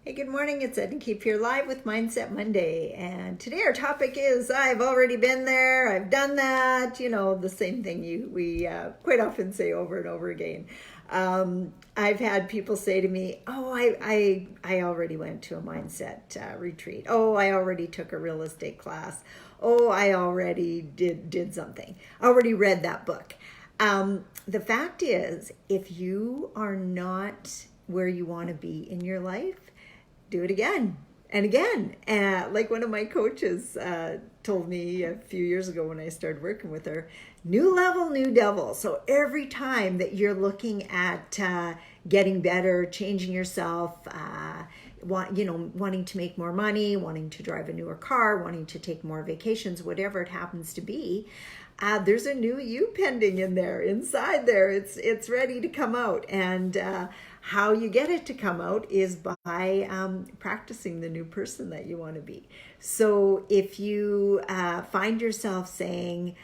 Hey, good morning. It's Edna Keep here live with Mindset Monday. And today our topic is I've already been there. I've done that. You know, the same thing we quite often say over and over again. I've had people say to me, oh, I already went to a mindset retreat. Oh, I already took a real estate class. Oh, I already did something. I already read that book. The fact is, if you are not where you want to be in your life, do it again and again. Like one of my coaches told me a few years ago when I started working with her, new level, new devil. So every time that you're looking at getting better, changing yourself, wanting to make more money, wanting to drive a newer car, wanting to take more vacations, whatever it happens to be, there's a new you pending in there, inside there. It's ready to come out. And how you get it to come out is by practicing the new person that you want to be. So if you find yourself saying,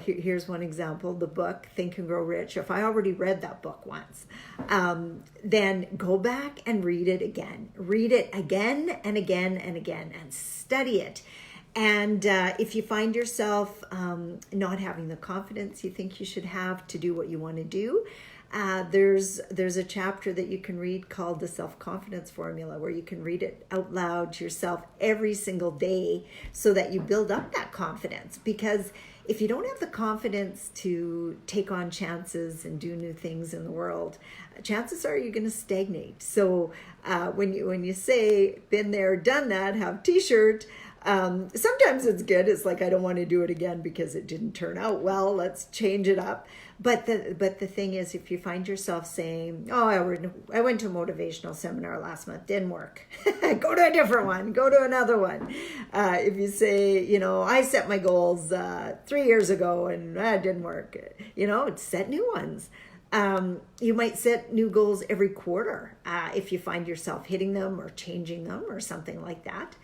here's one example, the book Think and Grow Rich. If I already read that book once, then go back and read it again. Read it again and again and again and study it. And if you find yourself not having the confidence you think you should have to do what you want to do, there's a chapter that you can read called the Self-Confidence Formula, where you can read it out loud to yourself every single day so that you build up that confidence. Because if you don't have the confidence to take on chances and do new things in the world, chances are you're going to stagnate. So when you say, been there, done that, have t-shirt, sometimes it's good. It's like, I don't want to do it again because it didn't turn out well. Let's change it up. But the thing is, if you find yourself saying, oh, I went to a motivational seminar last month, didn't work. Go to a different one. Go to another one. If you say, I set my goals 3 years ago and it didn't work, set new ones. You might set new goals every quarter if you find yourself hitting them or changing them or something like that.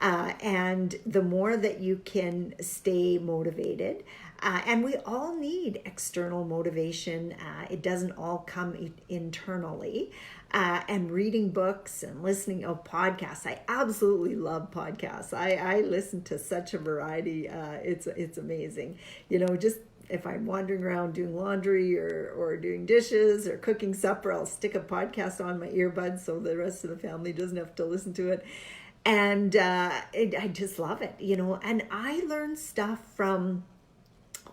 And the more that you can stay motivated, and we all need external motivation. It doesn't all come internally. And reading books and listening to podcasts. I absolutely love podcasts. I listen to such a variety. It's amazing. Just if I'm wandering around doing laundry or doing dishes or cooking supper, I'll stick a podcast on my earbuds so the rest of the family doesn't have to listen to it. And I just love it, and I learn stuff from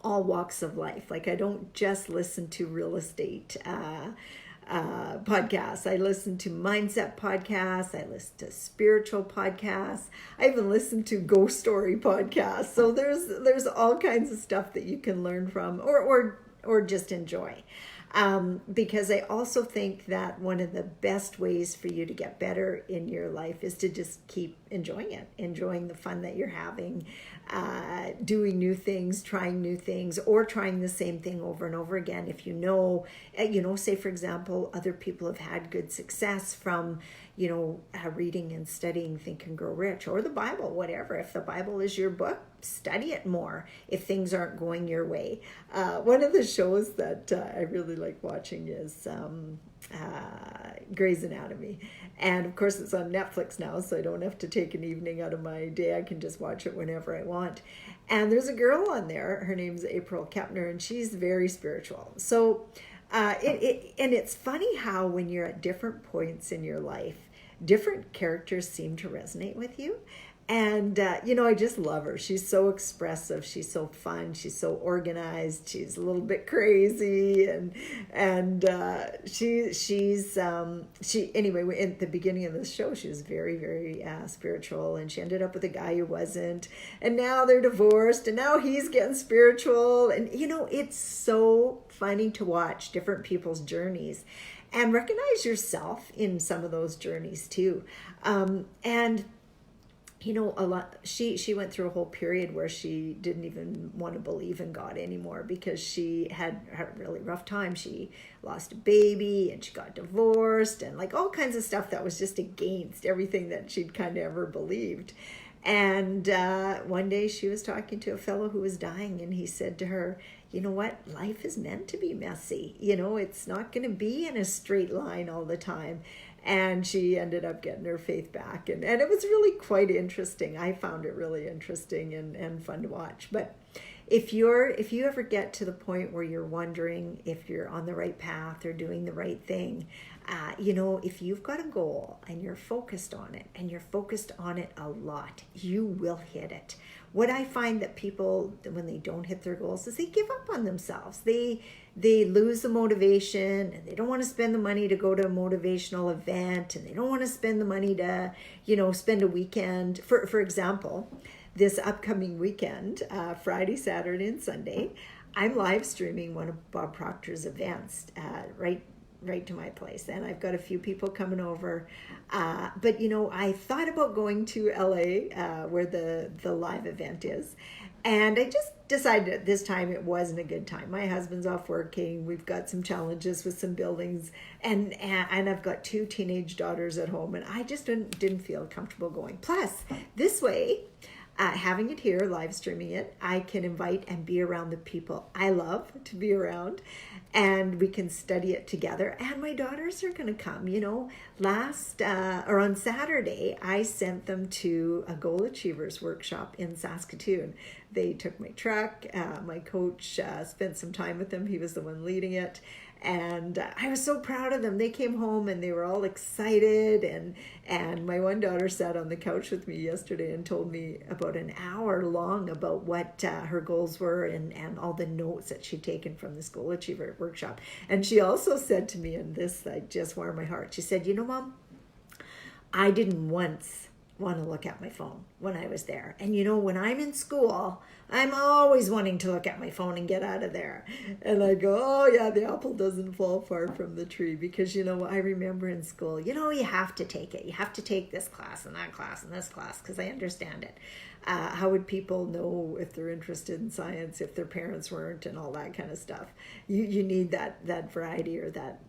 all walks of life. Like, I don't just listen to real estate podcasts. I listen to mindset podcasts. I listen to spiritual podcasts. I even listen to ghost story podcasts. So there's all kinds of stuff that you can learn from or just enjoy. Because I also think that one of the best ways for you to get better in your life is to just keep enjoying it, enjoying the fun that you're having, doing new things, trying new things, or trying the same thing over and over again. If say, for example, other people have had good success from, reading and studying Think and Grow Rich, or the Bible, whatever. If the Bible is your book, study it more if things aren't going your way. One of the shows that I really like watching is Grey's Anatomy. And of course it's on Netflix now, so I don't have to take an evening out of my day. I can just watch it whenever I want. And there's a girl on there, her name's April Kepner, and she's very spiritual. So it's funny how when you're at different points in your life, different characters seem to resonate with you. And, I just love her. She's so expressive. She's so fun. She's so organized. She's a little bit crazy. And anyway, at the beginning of the show, she was very, very spiritual. And she ended up with a guy who wasn't. And now they're divorced. And now he's getting spiritual. And, it's so funny to watch different people's journeys and recognize yourself in some of those journeys too. A lot. She went through a whole period where she didn't even want to believe in God anymore because she had a really rough time. She lost a baby and she got divorced and like all kinds of stuff that was just against everything that she'd kind of ever believed. And one day she was talking to a fellow who was dying, and he said to her, you know what? Life is meant to be messy. It's not going to be in a straight line all the time. and she ended up getting her faith back. And it was really quite interesting. I found it really interesting and fun to watch. But if you ever get to the point where you're wondering if you're on the right path or doing the right thing, if you've got a goal and you're focused on it, and you're focused on it a lot, you will hit it. What I find that people, when they don't hit their goals, is they give up on themselves. They lose the motivation, and they don't want to spend the money to go to a motivational event, and they don't want to spend the money to, spend a weekend. For example, this upcoming weekend, Friday, Saturday, and Sunday, I'm live streaming one of Bob Proctor's events right to my place, and I've got a few people coming over. But I thought about going to LA, where the live event is, and I just decided at this time it wasn't a good time. My husband's off working. We've got some challenges with some buildings, and I've got 2 teenage daughters at home, and I just didn't feel comfortable going. Plus, this way, having it here, live streaming it, I can invite and be around the people I love to be around, and we can study it together. And my daughters are going to come. On Saturday, I sent them to a Goal Achievers workshop in Saskatoon. They took my truck. My coach spent some time with them. He was the one leading it. And I was so proud of them. They came home and they were all excited. And my one daughter sat on the couch with me yesterday and told me about an hour long about what her goals were and all the notes that she'd taken from this Goal Achiever workshop. And she also said to me, and this just warmed my heart, she said, Mom, I didn't once want to look at my phone when I was there. And when I'm in school, I'm always wanting to look at my phone and get out of there. And I go, oh yeah, the apple doesn't fall far from the tree, because I remember in school, you have to take it. You have to take this class and that class and this class, because I understand it. How would people know if they're interested in science if their parents weren't, and all that kind of stuff? You need that variety, or that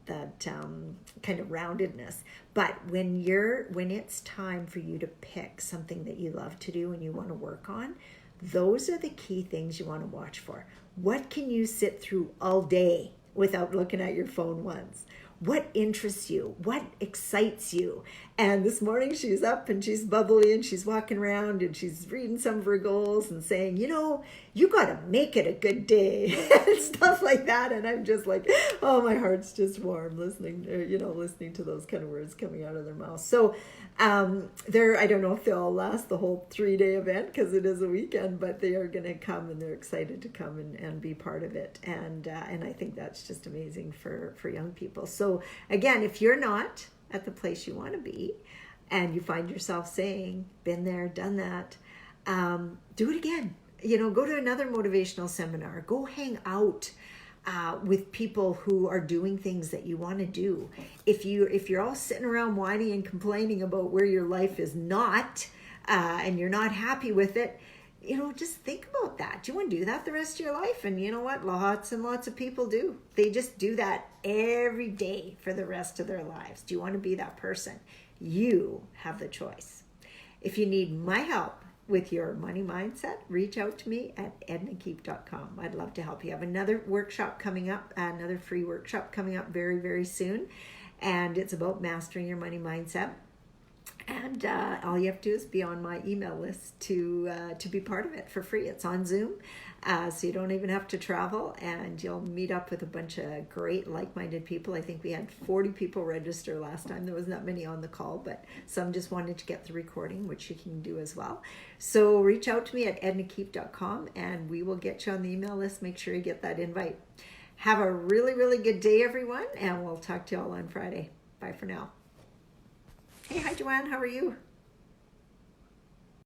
kind of roundedness. But when it's time for you to pick something that you love to do and you want to work on, those are the key things you want to watch for. What can you sit through all day without looking at your phone once? What interests you? What excites you? And this morning she's up and she's bubbly and she's walking around and she's reading some of her goals and saying, you got to make it a good day and stuff like that. And I'm just like, oh, my heart's just warm listening to those kind of words coming out of their mouth. So I don't know if they'll last the whole 3-day event, because it is a weekend, but they are going to come, and they're excited to come and be part of it. And I think that's just amazing for young people. So again, if you're not at the place you want to be, and you find yourself saying, been there, done that, do it again. Go to another motivational seminar. Go hang out with people who are doing things that you want to do. If you're all sitting around whining and complaining about where your life is not, and you're not happy with it, just think about that. Do you want to do that the rest of your life? And you know what? Lots and lots of people do. They just do that every day for the rest of their lives. Do you want to be that person? You have the choice. If you need my help with your money mindset, reach out to me at ednakeep.com. I'd love to help you. I have another workshop coming up, another free workshop coming up very, very soon. And it's about mastering your money mindset. And all you have to do is be on my email list to be part of it for free. It's on Zoom, so you don't even have to travel, and you'll meet up with a bunch of great like-minded people. I think we had 40 people register last time. There wasn't that many on the call, but some just wanted to get the recording, which you can do as well. So reach out to me at ednakeep.com, and we will get you on the email list. Make sure you get that invite. Have a really, really good day, everyone, and we'll talk to you all on Friday. Bye for now. Hey, hi, Joanne. How are you?